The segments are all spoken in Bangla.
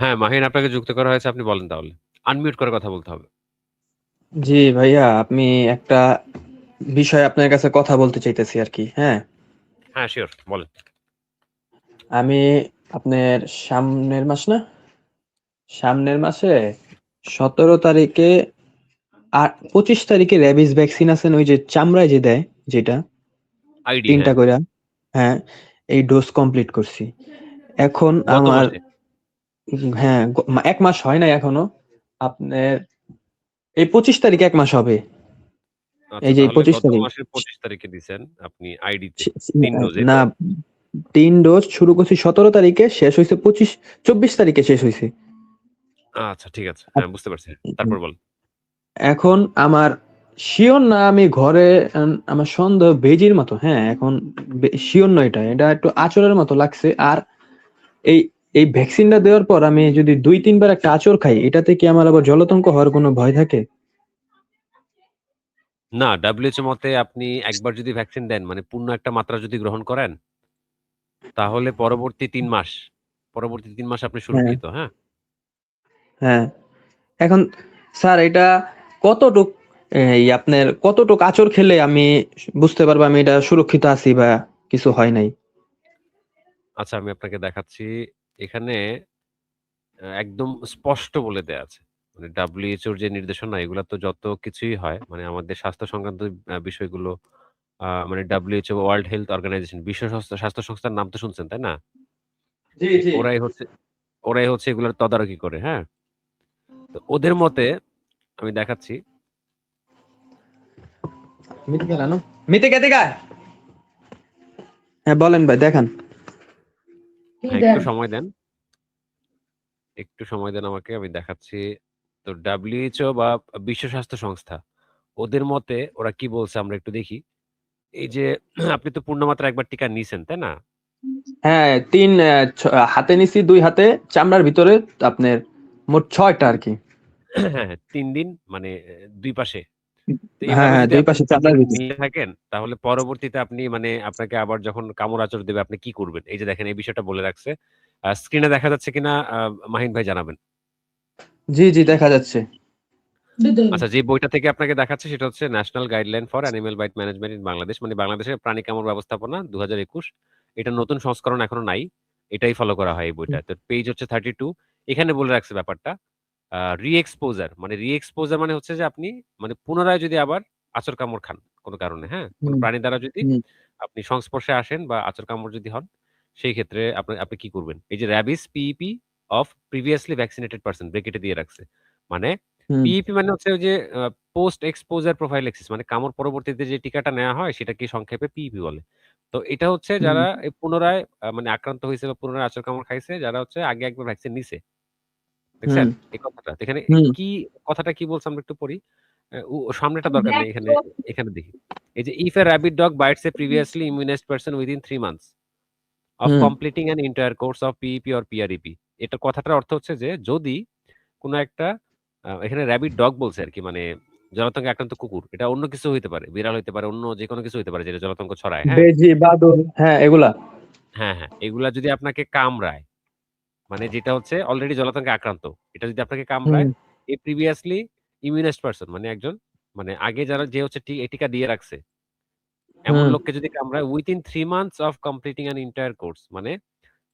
হ্যাঁ, মাহিন আপনাকে যুক্ত করা হয়েছে। আপনি বলেন তাহলে। আনমিউট করে কথা বলতে হবে। জি ভাইয়া, আপনি একটা বিষয় আপনার কাছে কথা বলতে চাইতেছি আর কি। হ্যাঁ, হ্যাঁ, সিওর বলেন। আমি আপনার সামনের মাসে 17 তারিখে আর 25 তারিখে রেবিস ভ্যাকসিন আছেন, ওই যে চামড়ায় যে দেয়, যেটা আইডি 3টা হ্যাঁ। করে। হ্যাঁ, এই ডোজ কমপ্লিট করছি। এখন গত আমার মাসে। হ্যাঁ, 1 মাস হয় নাই এখনো। আপনার এই 25 তারিখে 1 মাস হবে। আচ্ছা এই যে তাহলে পঁচিশ গত তারিখ মাসের 25 তারিখে দিছেন আপনি আইডিতে ছি- ছি- 3 ডোজ, এই না, তো? 3 ডোজ শুরু করছি 17 তারিখে, শেষ হয়েছে 24 তারিখে শেষ হয়েছে। আচ্ছা ঠিক আছে। হ্যাঁ, বুঝতে পারছি। তারপর বলেন। এখন আমার শিওর না, আমি ঘরে আমার সন্দেহ বেজির মতো। হ্যাঁ, এখন শিওর নয়, এটা একটু আচরের মতো লাগছে। আর এই এই ভ্যাকসিনটা দেওয়ার পর আমি যদি 2-3 বার একটা আচর খাই, এটাতে কি আমার আবার জলাতঙ্ক হওয়ার কোনো ভয় থাকে? না, WHO মতে আপনি একবার যদি ভ্যাকসিন দেন মানে পূর্ণ একটা মাত্রা যদি গ্রহণ করেন, তাহলে পরবর্তী 3 মাস আপনি হ্যাঁ, সুরক্ষিত, হ্যাঁ? হ্যাঁ। এখন স্যার, এটা কতটুক আপনার কতটুক আচর খেলে আমি বুঝতে পারবো আমি এটা সুরক্ষিত আছি বা কিছু হয় নাই? আচ্ছা আমি আপনাকে দেখাচ্ছি। এখানে একদম স্পষ্ট বলে দেয়া আছে। মানে WHO র যে নির্দেশনা এগুলা তো যত কিছুই হয় মানে আমাদের স্বাস্থ্য সংক্রান্ত বিষয়গুলো মানে WHO ওয়ার্ল্ড হেলথ অর্গানাইজেশন বিশ্ব স্বাস্থ্য সংস্থার নাম তো শুনছেন, তাই না? জি, জি। ওরাই হচ্ছে এগুলোর তদারকি করে, হ্যাঁ? তো ওদের মতে আমি দেখাচ্ছি। মিথিকে রানো, মিথিকে দিকা। হ্যাঁ, বলেন ভাই, দেখান। হ্যাঁ, একটু সময় দেন আমাকে, আমি দেখাচ্ছি। তো WHO বা বিশ্ব স্বাস্থ্য সংস্থা ওদের মতে ওরা কি বলছে আমরা একটু দেখি। এই যে আপনি তো পূর্ণমাত্রা একবার টিকা নিছেন, তাই না? হ্যাঁ, হাতে নিছি, 2 হাতে চামড়ার ভিতরে। আপনার মোট 6টা আর কি। হ্যাঁ, হ্যাঁ, ৩ দিন মানে ২ পাশে। তো হ্যাঁ, এভাবে হ্যাঁ, যদি 2 আপনি পাশে চামড়ার টিকাটা ভিতরে। নিয়ে থাকেন, তাহলে পরবর্তীতে আপনি মানে আপনাকে আবার যখন কামড় আঁচড় দেবে আপনি কি করবেন? এই যে দেখেন এই বিষয়টা বলে রাখছে। স্ক্রিনে দেখা যাচ্ছে কিনা মাহিন ভাই জানাবেন। জি, জি, দেখা যাচ্ছে। আচ্ছা যে বইটা থেকে আপনাকে দেখাচ্ছে সেটা হচ্ছে national guideline for animal byte management in Bangladesh. মানে বাংলাদেশের প্রাণী কামড় ব্যবস্থাপনা ২০২১। এটা নতুন সংস্করণ এখনো নাই। এটাই ফলো করা হয় এই বইটা। তো পেজ হচ্ছে 32। এখানে বলে রাখছে ব্যাপারটা। রি-এক্সপোজার মানে হচ্ছে যে আপনি মানে পুনরায় যদি আবার আছর কামড় খান কোন কারণে, হ্যাঁ? কোন হুম, প্রাণী দ্বারা যদি হুম, আপনি সংস্পর্শে আসেন বা আছর কামড় যদি হন, সেই ক্ষেত্রে আপনি আপনি কি করবেন? এই যে rabies PEP of previously vaccinated person ব্র্যাকেটে দিয়ে রাখছে। মানে হুম, পিইপি মানে হচ্ছে ওই যে পোস্ট এক্সপোজার প্রোফাইল্যাক্সিস মানে কামড় পরবর্তীতে যে টিকাটা নেওয়া হয় সেটাকে সংক্ষেপে পিইপি বলে। তো এটা হচ্ছে হুম, যারা এই পুনরায় মানে আক্রান্ত হইছে বা পুনরায় আছর কামড় খাইছে যারা হচ্ছে আগে একবার ভ্যাকসিন নিছে। হুম, দেখছেন? এই কথাটা। তো এখানে হুম, কি কথাটা কি বলছে আমরা একটু পড়ি। সামনেটা দরকার নেই। এখানে দেখি। এই যে if a rabid dog bites a previously immunized person within 3 months of hmm, completing an entire course of PEP or PREP এটা কথাটার অর্থ হচ্ছে যে যদি কোন একটা এখানে rabid dog বলছে আরকি মানে জলাতঙ্কে আক্রান্ত কুকুর। এটা অন্য কিছু হইতে পারে। বিড়াল হইতে পারে, অন্য যেকোনো কিছু হইতে পারে যেটা জলাতঙ্ক ছড়ায়, হ্যাঁ? বেজি, বাদুড়, হ্যাঁ, এগুলা। হ্যাঁ, হ্যাঁ। এগুলা যদি আপনাকে কামড়ায় মানে যেটা হচ্ছে অলরেডি জলাতঙ্কে আক্রান্ত। এটা যদি আপনাকে হুম, কামড়ায়, এ প্রিভিয়াসলি ইমিউনাইজড পারসন মানে একজন মানে আগে যারা যে হচ্ছে টিকা দিয়ে রাখছে, এমন হুম, লোককে যদি কামড়ায় within 3 months of completing an entire course মানে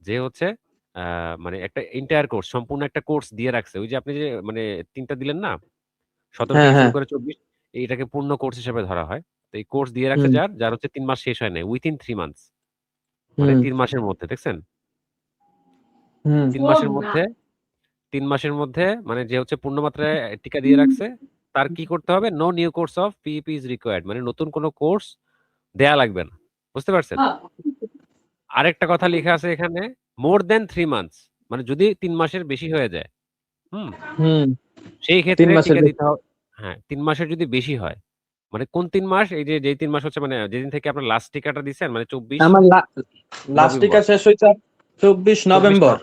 যে হচ্ছে আ মানে একটা এন্টায়ার কোর্স সম্পূর্ণ একটা কোর্স দিয়ে রাখছে। ওই যে আপনি যে মানে ৩ টা দিলেন না? ১৭ হ্যাঁ, থেকে শুরু হ্যাঁ, করে ২৪ এটাকে পূর্ণ কোর্স হিসেবে ধরা হয়। তো এই কোর্স দিয়ে রাখছে হুম, যার হচ্ছে ৩ মাস শেষ হয় নাই। উইথিন 3 মান্থস মানে হুম, ৩ মাসের মধ্যে দেখছেন? হুম, ৩ মাসের মধ্যে ৩ মাসের মধ্যে মানে যে হচ্ছে পূর্ণ মাত্রায় টিকা দিয়ে রাখছে, তার কি করতে হবে? No new course of PEP is required মানে নতুন কোন কোর্স দেয়া লাগবে না। বুঝতে পারছেন? আরেকটা কথা লিখা আছে এখানে মোর দ্যান ৩ মান্থস মানে যদি ৩ মাসের বেশি হয়ে যায়, হুম? হুম, সেই 3 ক্ষেত্রে মাসের টিকা বেশি। দিতে হ্যাঁ, ৩ মাসের যদি বেশি হয়। মানে কোন ৩ মাস? এই যে যেই ৩ মাস হচ্ছে মানে যেদিন থেকে আপনার লাস্ট টিকাটা দিছেন মানে ২৪ আমার লাস্ট টিকা নভেম্বর। শেষ হইছে 24 ২৪ নভেম্বর।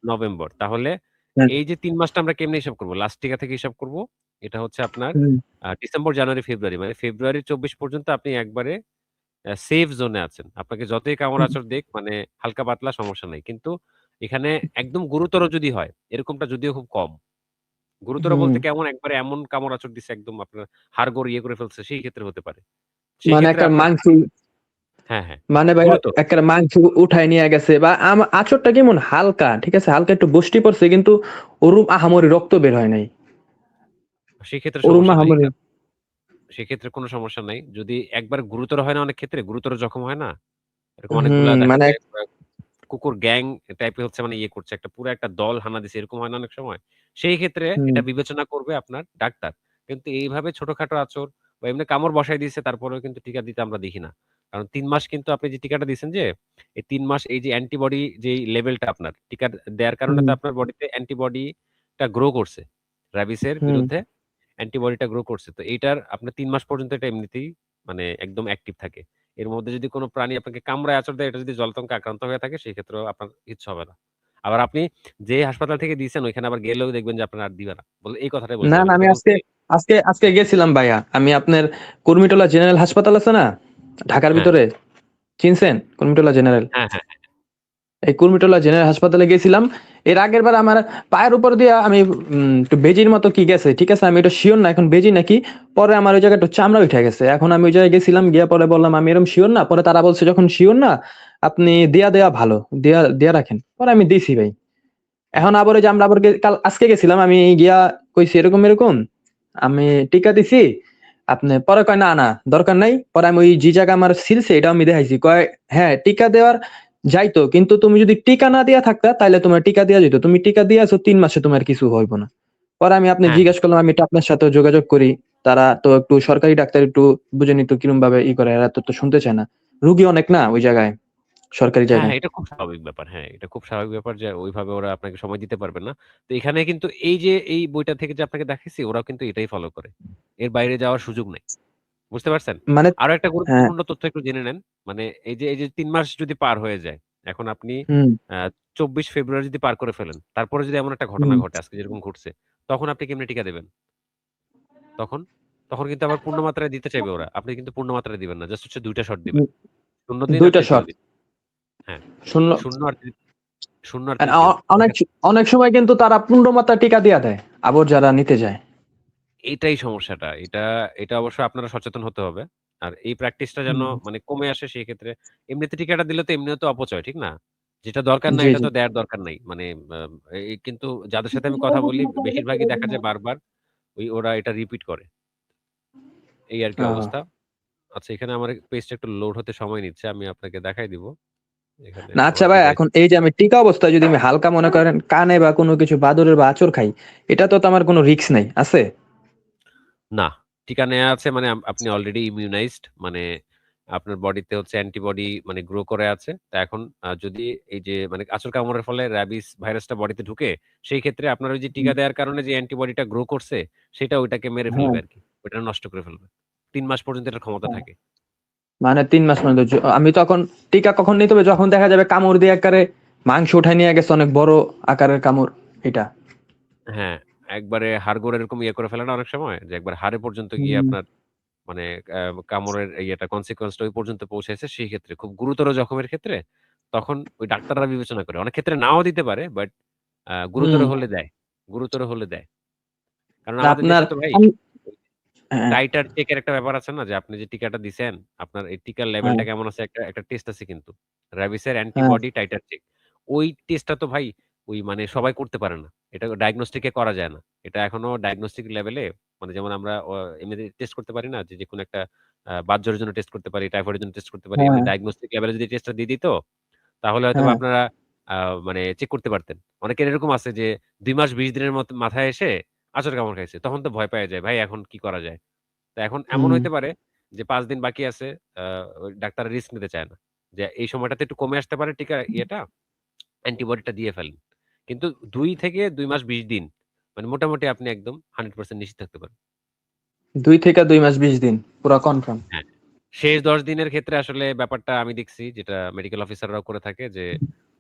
নভেম্বর। তাহলে হ্যাঁ, এই যে ৩ মাসটা আমরা কেমনে হিসাব করব? লাস্ট টিকা থেকে হিসাব করব। এটা হচ্ছে আপনার হুম, ডিসেম্বর, জানুয়ারি, ফেব্রুয়ারি মানে ফেব্রুয়ারির ২৪ পর্যন্ত আপনি একবারে সেফ জোনে আছেন। আপনাকে যতই হুম, কামড়-আঁচড় দিক মানে হালকা পাতলা সমস্যা নাই। কিন্তু এখানে একদম গুরুতর যদি হয়, এরকমটা যদিও খুব কম। গুরুতর হুম, বলতে কেমন একবারে এমন কামড় আঁচড় দিছে একদম আপনার হাড়-গোড় ইয়ে করে ফেলছে, সেই ক্ষেত্রে হতে পারে। সেই মানে ক্ষেত্রে একটা আপনার মাংস, হ্যাঁ, হ্যাঁ, মানে ভাই গুরুতর। একটা মাংস উঠায় নিয়ে গেছে, বা আঁচড়টা কেমন হালকা, ঠিক আছে, হালকা একটু বসটি পড়ছে, কিন্তু ওরম আহামরি রক্ত বের হয় নাই, সেক্ষেত্রে ওরম সমস্যা নাই। আহামরি। সেক্ষেত্রে কোনো সমস্যা নাই। যদি একবার গুরুতর হয় না অনেক ক্ষেত্রে, গুরুতর জখম হয় না? এরকম অনেকগুলা দেখা মানে যায় কুকুর গ্যাং টাইপের হচ্ছে মানে ইয়ে করছে। একটা পুরা একটা দল হানা দিছে এরকম হয় না অনেক সময়? সেই ক্ষেত্রে হুম, এটা বিবেচনা করবে আপনার ডাক্তার। কিন্তু এইভাবে ছোটখাটো আঁচড় বা এমনি কামড় বসায় দিয়েছে তারপরেও কিন্তু টিকা দিতে আমরা দেখি না। কারণ ৩ মাস কিন্তু আপনি যে টিকাটা দিছেন যে, এই ৩ মাস এই যে অ্যান্টিবডি যেই লেভেলটা আপনার টিকা দেয়ার কারণে হুম, তো আপনার বডিতে অ্যান্টিবডিটা গ্রো করছে। র‍্যাবিসের হুম। বিরুদ্ধে অ্যান্টিবডিটা গ্রো করছে। তো এইটার আপনার ৩ মাস পর্যন্ত এটা এমনিতেই মানে একদম অ্যাক্টিভ থাকে। এর মধ্যে যদি কোন প্রাণী আপনাকে কামড়ায় আঁচড় দেয়, এটা যদি জলাতঙ্কে আক্রান্ত হয়ে থাকে, সেক্ষেত্রেও আপনার কিচ্ছু হবে না। আবার আপনি যে হাসপাতাল থেকে দিছেন, ওইখানে আবার গেলেও দেখবেন যে আপনার আর দিবে না। এই কথাটাই না, বলছিলাম। না, এটা তো আমি বলছি আজকে আজকে আজকে গেছিলাম ভাইয়া, আমি আপনার কুর্মিটোলা জেনারেল হাসপাতাল আছে না ঢাকার হ্যাঁ, ভিতরে, চিনছেন কুর্মিটোলা জেনারেল? হ্যাঁ, হ্যাঁ, এই কুর্মিটোলা জেনারেল হাসপাতালে গেছিলাম। এর আগের বার আমার পায়ের উপর দিয়ে আমি একটু বেজির মতো কি গেছে, ঠিক আছে, আমি এটা শিওর না এখন বেজি নাকি। পরে আমার ওই জায়গায় একটু চামড়া উঠে গেছে, এখন আমি ওই জায়গায় গেছিলাম, গিয়া পরে বললাম আমি এরকম শিওর না, পরে তারা বলছে যখন শিওর না আপনি দেয়া দেয়া ভালো, দেয়া দেয়া রাখেন, পরে আমি দিছি ভাই। এখন আবার ওই যে আমরা আবার কাল আজকে গেছিলাম, আমি গিয়া কইছি এরকম এরকম আমি টিকা দিছি, আপনি পরে কয় না না দরকার নাই, পরে আমি ওই যে জায়গা আমার ছিলছে এটা আমি দেখাইছি, কয় হ্যাঁ টিকা দেওয়ার যাইতো, কিন্তু তুমি যদি টিকা না দিয়া থাকতা তাহলে তোমার টিকা দেওয়া যেত, তুমি টিকা দিয়েছো ৩ মাসে তোমার কিছু হইব না। পরে আমি আপনি হ্যাঁ, জিজ্ঞেস করলাম, আমি একটু আপনার সাথে যোগাযোগ করি, তারা তো একটু সরকারি ডাক্তার একটু বুঝে নিত কিরম ভাবে ই করে, এরা তো শুনতে চায় না, রুগী অনেক না ওই জায়গায়, সরকারি হ্যাঁ, জায়গায়। হ্যাঁ, এটা খুব স্বাভাবিক ব্যাপার। হ্যাঁ, এটা খুব স্বাভাবিক ব্যাপার যে ওইভাবে ওরা আপনাকে সময় দিতে পারবে না। তো এখানে কিন্তু এই যে এই বইটা থেকে যে আপনাকে দেখাইছি, ওরাও কিন্তু এটাই ফলো করে। এর বাইরে যাওয়ার সুযোগ নাই। বুঝতে পারছেন? মানে আরো একটা হ্যাঁ, গুরুত্বপূর্ণ তথ্য একটু জেনে নেন। মানে এই যে ৩ মাস যদি পার হয়ে যায়, এখন আপনি হুম, আ ২৪ ফেব্রুয়ারি যদি পার করে ফেলেন, তারপরে যদি এমন একটা ঘটনা হুম। ঘটে আজকে যেরকম ঘটছে, তখন আপনি কেমনে টিকা দেবেন? তখন? তখন কিন্তু আবার পূর্ণ মাত্রায় দিতে চাইবে ওরা। আপনি কিন্তু পূর্ণ মাত্রায় দিবেন না। জাস্ট হচ্ছে ২ টা শট দিবেন। ০ দিন আর ২টা ৩য় শট দিন। হ্যাঁ, শুনল। ০ আর ০ আর আর ৩য়। অনেক অনেক সময় কিন্তু তারা পূর্ণমাত্রা টিকা দিয়া দেয় আবার যারা নিতে যায়। এটাই সমস্যাটা। এটা অবশ্য আপনারা সচেতন হতে হবে। আর এই প্র্যাকটিসটা যেন হুম, মানে কমে আসে সেক্ষেত্রে এমনিতে টিকাটা দিলে তো এমনিও তো অপচয়, ঠিক না? যেটা দরকার না জি, এটা জি। তো দেয়ার দরকার নাই। মানে আ এই কিন্তু যাদের সাথে আমি কথা বলি বেশিরভাগই দেখা যায় বারবার ওরা এটা রিপিট করে। এই আরকি ও। অবস্থা। আচ্ছা এখানে আমার পেজটা একটু লোড হতে সময় নিচ্ছে। আমি আপনাকে দেখাই দিব। এখানে না আমার আচ্ছা ভাই, ডিভাইস এখন এই যে আমি টিকা অবস্থায় যদি আমি হালকা মনে করেন কানে বা কোনো কিছু বাদুড়ের বা আঁচড় খাই, এটা তো আমার কোনো রিস্ক নাই, আছে? না, টিকা নেয়া আছে মানে আপনি অলরেডি ইমিউনাইজড মানে আপনার বডিতে হচ্ছে অ্যান্টিবডি মানে গ্রো করে আছে। তো এখন যদি এই যে মানে আঁচড় কামড়ের ফলে র‍্যাবিস ভাইরাসটা বডিতে ঢুকে, সেই ক্ষেত্রে আপনার ওই যে হুম, টিকা দেওয়ার কারণে যে অ্যান্টিবডিটা গ্রো করছে, সেটা ওইটাকে মেরে হ্যাঁ, ফেলবে আরকি। ওইটা নষ্ট করে ফেলবে। ৩ মাস পর্যন্ত এটার ক্ষমতা হ্যাঁ। থাকে। মানে ৩ মাস পর্যন্ত আমি তখন টিকা কখন নিতে হবে, যখন দেখা যাবে কামড় দিয়ে একেবারে মাংস উঠায় নিয়ে গেছে, অনেক বড় আকারের কামড়, এটা। হ্যাঁ, একবারে হাড়-গোড় এরকম ইয়ে করে ফেলে না অনেক সময়? যে একবার হাড়ে পর্যন্ত গিয়ে হুম, আপনার মানে কামড়ের ইয়েটা consequence টা ওই পর্যন্ত পৌঁছাইছে, সেই ক্ষেত্রে খুব গুরুতর জখমের ক্ষেত্রে তখন ওই ডাক্তাররা বিবেচনা করে। অনেক ক্ষেত্রে নাও দিতে পারে বাট গুরুতর হুম। হলে দেয়। গুরুতর হলে দেয়। কারণ আমাদের আপনার দেশে তো ভাই হ্যাঁ, টাইটার চেক এর একটা ব্যাপার আছে না? যে আপনি যে টিকাটা দিছেন, আপনার এই টিকার হ্যাঁ, লেভেলটা কেমন আছে একটা টেস্ট আছে কিন্তু। র‍্যাবিসের হ্যাঁ, অ্যান্টিবডি টাইটার চেক। ওই টেস্টটা তো ভাই ওই মানে সবাই করতে পারে না। এটা ডায়াগনস্টিক এ করা যায় না। এটা এখনো ডায়াগনস্টিক লেভেলে মানে যেমন আমরা এমনিতে টেস্ট করতে পারি না? যে যেকোনো একটা বাতজ্বরের জন্য টেস্ট করতে পারি, টাইফয়েডের জন্য টেস্ট করতে পারি। এমনি হ্যাঁ, ডায়াগনস্টিক লেভেলে যদি টেস্টটা দিয়ে দিত, তাহলে হয়তোবা হ্যাঁ, আপনারা আ মানে চেক করতে পারতেন। অনেকের এরকম আছে যে ২ মাস ২০ দিনের মাথায় এসে আঁচড় কামড় খাইছে। তখন তো ভয় পেয়ে যায়। ভাই এখন কি করা যায়? তো এখন এমন হুম। হইতে পারে যে ৫ দিন বাকি আছে। আ ওই ডাক্তাররা রিস্ক নিতে চায় না। যে এই সময়টাতে একটু কমে আসতে পারে টিকা ইয়েটা, অ্যান্টিবডিটা দিয়ে ফেলেন। কিন্তু ২ থেকে ২ মাস ২০ দিন মানে মোটামুটি আপনি একদম 100% নিশ্চিত থাকতে পারেন। ২ থেকে ২ মাস ২০ দিন পুরা কনফার্ম। হ্যাঁ। শেষ ১০ দিনের ক্ষেত্রে আসলে ব্যাপারটা আমি দেখছি যেটা মেডিকেল অফিসাররাও করে থাকে যে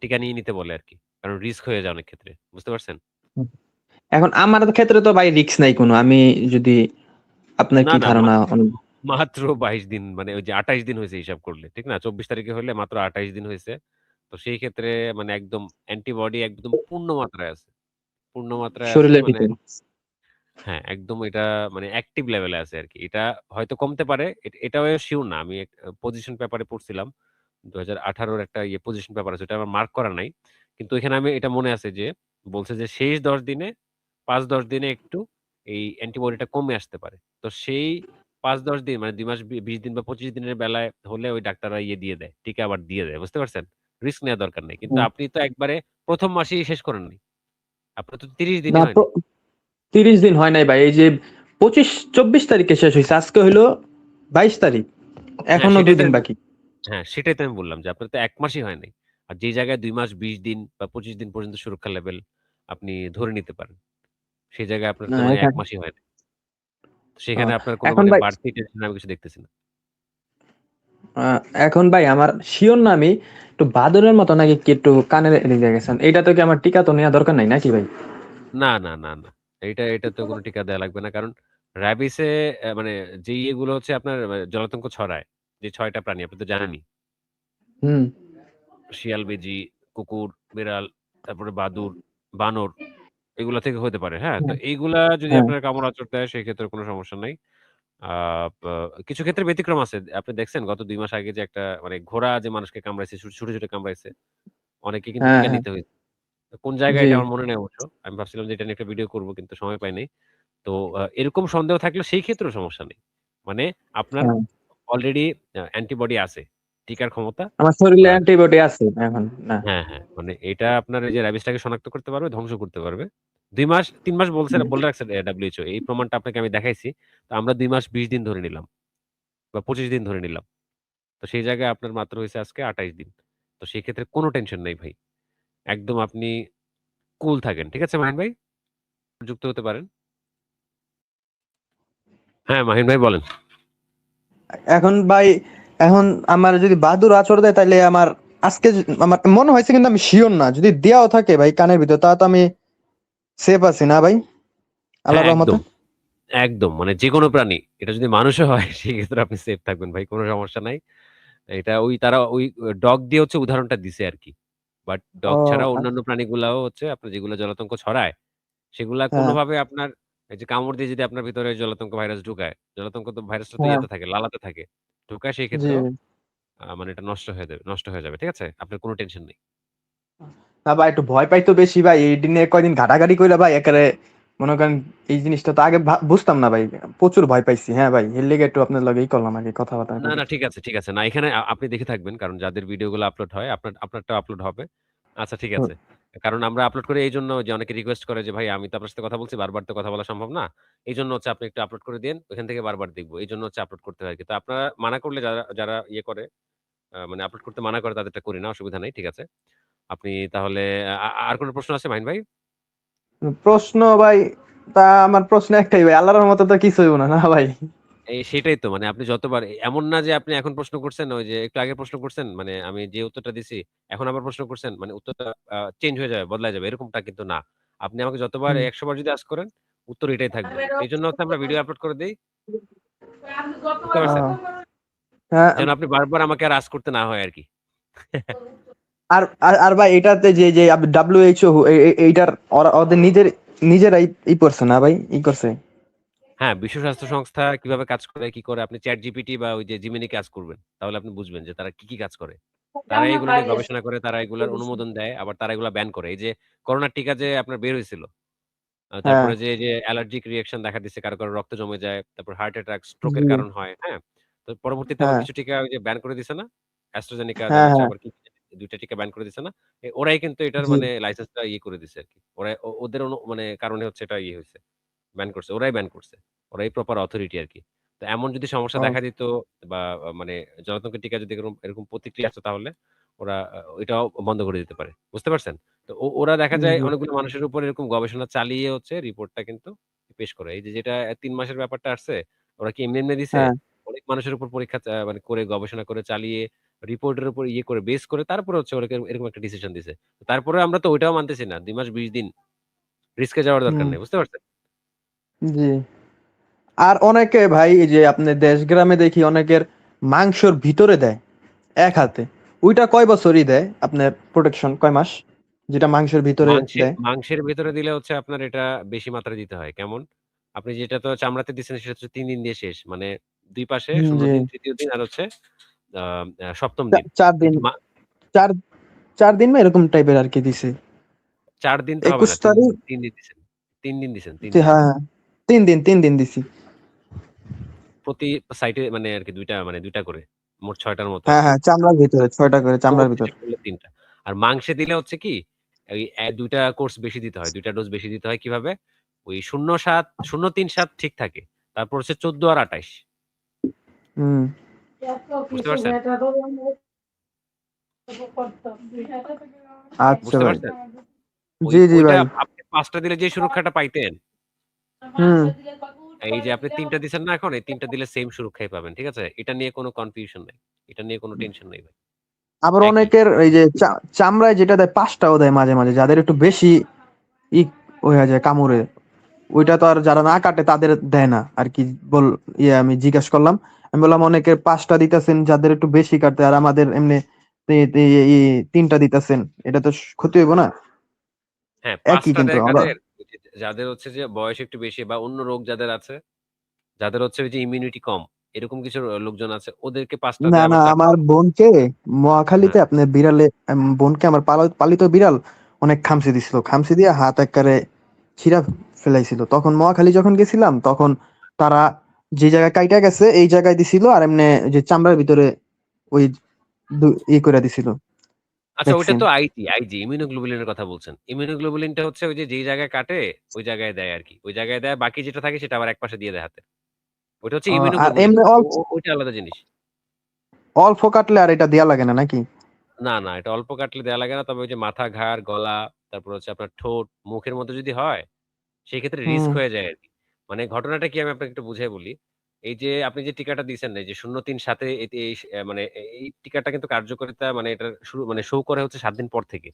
টিকা নিয়ে নিতে বলে আরকি। কারণ রিস্ক হয়ে যায় অনেক ক্ষেত্রে। বুঝতে পারছেন? এখন আমার ক্ষেত্রে তো ভাই রিস্ক নাই কোনো। আমি যদি আপনার না, কি না ধারণা মাত্র ২২ দিন মানে ওই যে ২৮ দিন হইছে হিসাব করলে। ঠিক না? ২৪ তারিখে হইলে মাত্র ২৮ দিন হইছে। তো সেই ক্ষেত্রে মানে একদম অ্যান্টিবডি একদম পূর্ণ মাত্রায় আছে। পূর্ণ মাত্রায় আছে শরীরের মানে ভিতরে। হ্যাঁ, একদম এটা মানে অ্যাক্টিভ লেভেলে আছে আরকি। এটা হয়তো কমতে পারে। এটাও সিউর না। আমি এক পজিশন পেপারে পড়ছিলাম। ২০১৮ র একটা পজিশন পেপার আছে। ওটা আমার মার্ক করা নাই। কিন্তু এখানে আমি এটা মনে আছে যে বলছে যে শেষ ১০ দিনে ৫-১০ দিনে একটু এই অ্যান্টিবডিটা কমে আসতে পারে। তো সেই ৫-১০ দিন মানে ২ মাস ২০ দিন বা ২৫ দিনের বেলায় হলে ওই ডাক্তাররা দিয়ে দেয়। টিকা আবার দিয়ে দেয়। বুঝতে পারছেন? রিস্ক নেওয়ার দরকার নেই। কিন্তু হুম। আপনি তো একবারে ১ম মাসেই শেষ করেননি। আপনার তো ৩০ না দিনই হয়নি। ৩০ দিন হয় নাই ভাই। এই যে ২৫-২৪ তারিখে শেষ হইছে। আজকে হইলো ২২ তারিখ। হ্যাঁ, এখনো সেটাই ২ তো দিন আমি বাকি। হ্যাঁ, সেটাই তো আমি বললাম যে আপনার তো ১ মাসই হয় নাই। আর যেই জায়গায় ২ মাস ২০ দিন বা ২৫ দিন পর্যন্ত সুরক্ষা লেভেল আপনি ধরে নিতে পারেন। সেই জায়গায় আপনার না তো মানে ১ এটা মাসই হয় নাই। তো সেখানে আপনার কোন এখন মানে ভাই বাড়তি টেনশন আমি কিছু দেখতেছি না। আ এখন ভাই আমার সিওর না আমি একটু বাদরের মতো নাকি কি একটু কানের এদিকে গেছেন। এইটা তো কি আমার টিকা তো নেওয়া দরকার নাই নাকি ভাই? না। এটাতে কোন টিকা দেয়া লাগবে না। কারণ র‍্যাবিসে মানে যে ইয়েগুলো হচ্ছে আপনার জলাতঙ্ক ছড়ায়। যে ৬ টা প্রাণী আপনি তো জানেনই। হুম। শিয়াল, বেজি, কুকুর, বিড়াল, তারপরে বাদুড়, বানর এগুলা থেকে হতে পারে। হ্যাঁ? তো হ্যাঁ, এইগুলা যদি হ্যাঁ, আপনার কামড়-আঁচড় দেয় সেক্ষেত্রে কোন সমস্যা নাই। আ পা কিছু ক্ষেত্রে ব্যতিক্রম আছে। আপনি দেখছেন গত ২ মাস আগে যে একটা মানে ঘোড়া যে মানুষকে কামড়াইছে, ছুটে কামড়াইছে। অনেকে কিন্তু হ্যাঁ, টিকা হ্যাঁ। নিতে হইছে। কোন জায়গায় জি। এটা আমার মনে নেই অবশ্য। আমি ভাবছিলাম যে এটা নিয়ে একটা ভিডিও করব কিন্তু সময় পাই নাই। তো এরকম সন্দেহ থাকলে সেই ক্ষেত্রেও সমস্যা নেই। মানে আপনার হ্যাঁ। অলরেডি অ্যান্টিবডি আছে। টিকার ক্ষমতা আমার শরীরে বা অ্যান্টিবডি আছে এখন। না। হ্যাঁ। মানে এটা আপনার এই যে র‍্যাবিসটাকে শনাক্ত করতে পারবে, ধ্বংস করতে পারবে। ২ মাস ৩ মাস বলে রাখছে WHO এই প্রমাণটা আপনাকে আমি দেখাইছি। তো আমরা ২ মাস ২০ দিন ধরে নিলাম বা ২৫ দিন ধরে নিলাম। তো সেই জায়গায় আপনার মাত্র হইছে আজকে ২৮ দিন। তো সেই ক্ষেত্রে কোন টেনশন নাই ভাই। একদম আপনি কুল থাকেন। ঠিক আছে মাহিন ভাই? যুক্ত হতে পারেন। হ্যাঁ, মাহিন ভাই বলেন। এখন ভাই এখন আমার যদি বাদুড় আঁচড় দেয় তাইলে আমার আজকে আমার মনে হয়েছে কিন্তু আমি সিওর না। যদি দেয়াও থাকে ভাই কানের ভিতর তাহলে তো আমি সেফ আছি না ভাই? হ্যাঁ, আল্লাহর রহমতে? একদম। মানে যেকোনো প্রাণী। এটা যদি মানুষও হয় সেক্ষেত্রে আপনি সেফ থাকবেন ভাই। কোন সমস্যা নাই। এটা তারা ওই ডগ দিয়ে হচ্ছে উদাহরণটা দিছে আরকি। বাট ও ডগ ছাড়াও আচ্ছা। অন্যান্য প্রাণীগুলাও হচ্ছে আপনার যেগুলো জলাতঙ্ক ছড়ায়, সেগুলা হ্যাঁ, কোনভাবে আপনার এই যে কামড় দিয়ে যদি আপনার ভিতরে জলাতঙ্ক ভাইরাস ঢুকায়, জলাতঙ্ক তো ভাইরাসটা তো হ্যাঁ। ইয়েতে থাকে, লালাতে থাকে। ঢুকায় সেই জি। ক্ষেত্রেও মানে এটা নষ্ট হয়ে যাবে। ঠিক আছে? আপনার কোন টেনশন নেই। না ভাই একটু ভয় পাই তো বেশি ভাই। এই দিনে কয়দিন ঘাটাঘাটি কইরা ভাই একেবারে মনে করেন এই জিনিসটা তো আগে বুঝতাম না ভাই। প্রচুর ভয় পাইছি। হ্যাঁ ভাই। এর লেগে একটু আপনার লগে করলাম আরকি কথাবার্তা না, কইতে। ঠিক আছে। না এখানে আপনি দেখে থাকবেন। কারণ যাদের ভিডিওগুলো আপলোড হয় আপনারটাও আপলোড হবে। আচ্ছা ঠিক হুম, আছে। কারণ আমরা আপলোড করি এইজন্য যে অনেকে রিকোয়েস্ট করে যে, "ভাই আমি তো আপনার সাথে কথা বলছি, বারবার তো কথা বলা সম্ভব না। এইজন্য হচ্ছে আপনি একটু আপলোড করে দিয়েন। ওইখান থেকে বারবার দেখব।" এইজন্য হচ্ছে আপলোড করতে হয় আরকি। তো আপনারা মানা করলে যারা ইয়ে করে মানে আপলোড করতে মানা করে তাদেরটা করি না। অসুবিধা নাই। ঠিক আছে। আপনি তাহলে আর কোন প্রশ্ন আছে মাহিন ভাই? প্রশ্ন ভাই আমার প্রশ্ন একটাই ভাই। আল্লাহর রহমতে তো কিছু হইব না, না ভাই? সেটাই তো মানে আপনি যতবার এমন না যে আপনি এখন প্রশ্ন করছেন, ওই যে একটু আগে প্রশ্ন করছেন, মানে আমি যে উত্তরটা দিছি, এখন আবার প্রশ্ন করছেন, মানে উত্তরটা চেঞ্জ হয়ে যাবে, বদলায় যাবে। এরকমটা কিন্তু না। আপনি আমাকে যতবার হুম। ১০০ বার যদি আস্ক করেন, উত্তর এটাই থাকবে। এইজন্য হচ্ছে আমরা ভিডিও আপলোড করে দেই। বুঝতে পারছেন? আ হ্যাঁ, যেন আপনি বারবার আমাকে আর আস্ক করতে না হয় আরকি। আর ভাই এটাতে যে WHO এইটার ওদের নিজেরাই করছে না ভাই? করছে। হ্যাঁ, বিশ্ব স্বাস্থ্য সংস্থা কিভাবে কাজ করে, কি করে আপনি ChatGPT বা ওই যে Gemini কে আস্ক করবেন। তাহলে আপনি বুঝবেন যে তারা কি কাজ করে। তারা এগুলো নিয়ে গবেষণা করে, তারা এগুলার অনুমোদন দেয়, আবার তারা এগুলা ব্যান করে। এই যে করোনার টিকা যে আপনার বের হইছিল হ্যাঁ, তারপরে যে অ্যালার্জিক রিঅ্যাকশন দেখা দিচ্ছে, কারো রক্তে জমে যায়। তারপর হার্ট অ্যাটাক, স্ট্রোক এর জি, কারণ হয়। হ্যাঁ? তো পরবর্তীতে আবার হ্যাঁ, কিছু টিকা ওই যে ব্যান করে দিছে না? AstraZeneca দেন হ্যাঁ, হচ্ছে হ্যাঁ, আবার কি ২ টা টিকা ব্যান করে দিছে না? ওরাই কিন্তু এটার জি, মানে লাইসেন্সটা করে দিছে আরকি। ওরা ওদের মানে কারণে হচ্ছে এটা হইছে। ব্যান করছে। ওরাই ব্যান করছে। ওরাই প্রপার অথরিটি আরকি। তো এমন যদি সমস্যা ও, দেখা দিত বা মানে জলাতঙ্কের টিকা যদি এরকম প্রতিক্রিয়া আসতো তাহলে ওরা এটাও বন্ধ করে দিতে পারে। বুঝতে পারছেন? তো ওরা দেখা যায় জি, অনেকগুলো মানুষের উপর এরকম গবেষণা চালিয়ে হচ্ছে রিপোর্টটা কিন্তু পেশ করে। এই যেটা ৩ মাসের ব্যাপারটা আসছে, ওরা কি এমনি দিছে? হ্যাঁ, অনেক মানুষের উপর পরীক্ষা মানে করে গবেষণা করে চালিয়ে রিপোর্টের উপর করে বেস করে তারপরে হচ্ছে ওরা এরকম একটা ডিসিশন দিছে। তারপরেও আমরা তো ওইটাও মানতেছি না। ২ মাস ২০ দিন রিস্কে যাওয়ার দরকার হুম, নেই। বুঝতে পারছেন? জি। আর অনেকে ভাই এই যে আপনার দেশ গ্রামে দেখি অনেকের মাংসর ভিতরে দেয় এক হাতে। ওইটা কয় বছরই দেয় আপনার প্রোটেকশন, কয় মাস, যেটা মাংসের ভিতরে দেয়? মাংসের ভেতরে দিলে হচ্ছে আপনার এটা বেশি মাত্রায় দিতে হয়। কেমন? আপনি যেটা তো চামড়াতে দিচ্ছেন সেটা হচ্ছে ৩ দিন দিয়ে শেষ। মানে ২ পাশে ০ জি। দিন, ৩য় দিন আর হচ্ছে আ আ ৭ম দিন। ৪ দিন, কিন্তু ৪ ৪ দিন বা এরকম টাইপের আরকি দিছে। ৪ দিন তো হবে ২১ না। ৩ তারিখ, ৩ দিন দিছেন। ৩ দিন দিছেন, ৩ জি দিন। হ্যাঁ, ৩ দিন দিছি। প্রতি সাইডে মানে আরকি ২ টা মানে ২ টা করে। মোট ৬ টার মতো হ্যাঁ, আরকি। হ্যাঁ, চামড়ার ভিতরে ৬ টা করে চামড়ার ভিতর। ৩৫ করলে ৩ টা। আর মাংসে দিলে হচ্ছে কি ওই ২ টা কোর্স বেশি দিতে হয়। ২ টা ডোজ বেশি দিতে হয় কিভাবে? ওই ০৭ ০৩-৭ ঠিক থাকে। তারপর হচ্ছে ১৪ আর ২৮। হুম। বুঝতে পারছেন? আচ্ছা বুঝতে ভাই। পারছেন? জি, জি ওইটা ভাই। আপনি ৫ টা দিলে যে সুরক্ষাটা পাইতেন, হুম। এই যে আপনি ৩ টা দিছেন না এখন, এই ৩ টা দিলে সেম সুরক্ষাই পাবেন। ঠিক আছে? এটা নিয়ে কোনো কনফিউশন নাই। এটা নিয়ে কোনো টেনশন নাই ভাই। আবার একই। অনেকের এই যে চামড়ায় যেটা দেয় ৫ টাও দেয় মাঝে, মাঝে। যাদের একটু বেশি ই হইয়া যায় কামড়ে। ওইটা তো আর যারা না কাটে তাদের দেয় না আরকি। বল আমি জিজ্ঞেস করলাম। আমি বললাম অনেকের ৫ টা দিতেছেন যাদের একটু বেশি কাটে, আর আমাদের এমনি তি তি ই ৩ টা দিতেছেন। এটা তো ক্ষতি হইব না? হ্যাঁ, ৫ একই টা কিন্তু দেয় আমরা। কাদের? ওই যে যাদের হচ্ছে যে বয়স একটু বেশি বা অন্য রোগ যাদের আছে, যাদের হচ্ছে ওই যে ইমিউনিটি কম, এরকম কিছু লোকজন আছে। ওদেরকে ৫ টা না, দেয় না, আবার ৪ টা আমার দেয়। বোনকে হ্যাঁ। মহাখালীতে আপনার বিড়ালে বোনকে আমার পালিত বিড়াল অনেক খামচি দিছিল। খামচি দিয়ে হাত এক্কারে ছিঁড়া ফেলাইছিল। তখন মহাখালী যখন গেছিলাম তখন তারা যে জায়গায় কাইটা গেছে এই জায়গায় দিছিল, আর এমনি যে চামড়ার ভিতরে ওই করে দিছিল আচ্ছা ওইটা ভ্যাকসিন। তো আইজি ইমিউনোগ্লোবুলিন এর কথা বলছেন। ইমিউনোগ্লোবুলিনটা হচ্ছে ওই যে যেই জায়গায় কাটে ওই জায়গায় দেয় আরকি। ওই জায়গায় দেয় বাকি যেটা থাকে সেটা আবার একপাশে দিয়ে দেয় হাতে। ওইটা হচ্ছে আর ইমিউনোগ্লোবুলিন। এমনি ওইটা আলাদা জিনিস। অল্প কাটলে আর এটা দেয়া লাগে না নাকি? না, না এটা অল্প কাটলে দেয়া লাগে না। তবে ওই যে মাথা, ঘাড়, গলা, তারপর হচ্ছে আপনার ঠোঁট, মুখের মধ্যে যদি হয় সেক্ষেত্রে রিস্ক হুম, হয়ে যায় আরকি। মানে ঘটনাটা কি আমি আপনাকে একটু বুঝায় বলি। এই যে আপনি যে টিকাটা দিছেন এই যে ০৩-৭ এ মানে এই টিকাটা কিন্তু কার্যকারিতা মানে এটার শুরু মানে শো করে হচ্ছে ৭ দিন পর থেকে।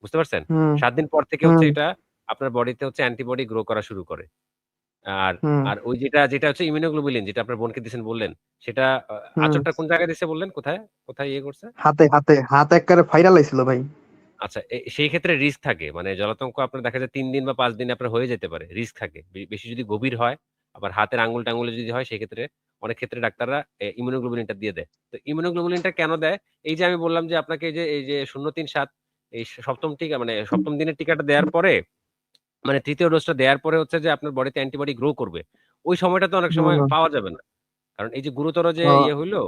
বুঝতে পারছেন? হুম, ৭ দিন পর থেকে হচ্ছে হুম, এটা আপনার বডিতে হচ্ছে অ্যান্টিবডি গ্রো করা শুরু করে। আর হুম, আর ওই যেটা হচ্ছে ইমিউনোগ্লোবুলিন যেটা আপনার বোনকে দিছেন বললেন, সেটা হুম। আঁচড়টা কোন জায়গায় দিছে বললেন? কোথায়? কোথায় ইয়ে করছে? হাত এক্কারে ফাইরা লাইছিল ভাই। আচ্ছা সেই ক্ষেত্রে রিস্ক থাকে। মানে জলাতঙ্ক আপনার দেখা যায় ৩ দিন বা ৫ দিনে আপনার হয়ে যেতে পারে। রিস্ক থাকে। বেশি যদি গভীর হয়, আবার হাতের আঙুল-টাঙুলে যদি হয় সেক্ষেত্রে অনেক ক্ষেত্রে ডাক্তাররা ইমিউনোগ্লোবুলিনটা দিয়ে দেয়। তো ইমিউনোগ্লোবুলিনটা কেন দেয়? এই যে আমি বললাম যে আপনাকে এই যে ০৩-৭ এই ৭ম টিকা মানে ৭ম দিনের টিকাটা দেয়ার পরে মানে ৩য় ডোজটা দেয়ার পরে হচ্ছে যে আপনার বডিতে অ্যান্টিবডি গ্রো করবে। ওই সময়টা তো অনেক সময় হুম, পাওয়া যাবে না। কারণ এই যে গুরুতর যে ও ইয়ে হইলো,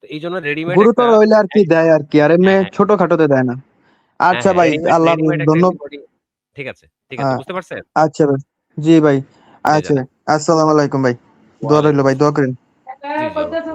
তো এইজন্য রেডিমেড একটা গুরুতর হইলে আরকি দেয় আরকি। আর এমনি হ্যাঁ, হ্যাঁ, ছোটখাটোতে দেয় না। হ্যাঁ, আচ্ছা হ্যাঁ, ভাই, আল্লাহ হাফেজ। রেডিমেড একটা অ্যান্টিবডি ঠিক আছে, ঠিক আ আছে। বুঝতে পারছেন? আচ্ছা ভাই। জি ভাই। জি আচ্ছা। জানেন। আসসালামু আলাইকুম ভাই। দোয়া রইল ওয়ালাইকুম ভাই, দোয়া আসসালাম। করেন। জি, জি অবশ্যই।